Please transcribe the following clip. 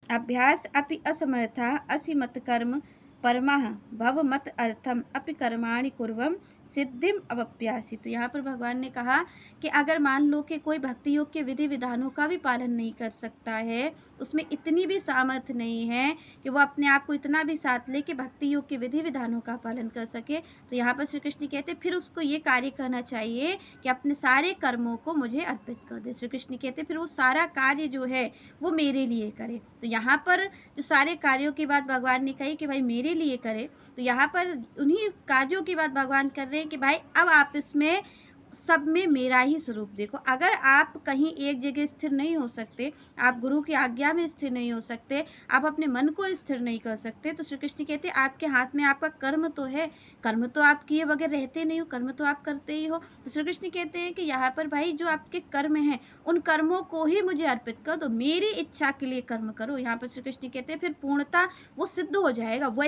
अभ्यास अपि असमर्था असीमत कर्म परमाः भव मत अर्थम अपि कर्माणि कुर्वम सिद्धिम अवप्यासि। तो यहाँ पर भगवान ने कहा कि अगर मान लो कि कोई भक्ति योग के विधि विधानों का भी पालन नहीं कर सकता है, उसमें इतनी भी सामर्थ्य नहीं है कि वो अपने आप को इतना भी साथ ले कि भक्ति योग के विधि विधानों का पालन कर सके, तो यहाँ पर श्री कृष्ण कहते फिर उसको ये कार्य करना चाहिए कि अपने सारे कर्मों को मुझे अर्पित कर दे। श्री कृष्ण कहते फिर वो सारा कार्य जो है वो मेरे लिए करे। तो यहाँ पर जो सारे कार्यों की बात भगवान ने कही कि भाई मेरे लिए करे, तो यहाँ पर उन्हीं कार्यों की बात भगवान कर रहे हैं कि भाई अब आप इसमें सब में मेरा ही स्वरूप देखो। अगर आप कहीं एक जगह स्थिर नहीं हो सकते, आप गुरु की आज्ञा में स्थिर नहीं हो सकते, आप अपने मन को स्थिर नहीं कर सकते, तो श्री कृष्ण कहते हैं आपके हाथ में आपका कर्म तो है, कर्म तो आप किए बगैर रहते नहीं हो, कर्म तो आप करते ही हो। तो श्री कृष्ण कहते हैं कि यहाँ पर भाई जो आपके कर्म हैं उन कर्मों को ही मुझे अर्पित कर दो, मेरी इच्छा के लिए कर्म करो। यहाँ पर श्री कृष्ण कहते हैं फिर पूर्णता वो सिद्ध हो जाएगा, वही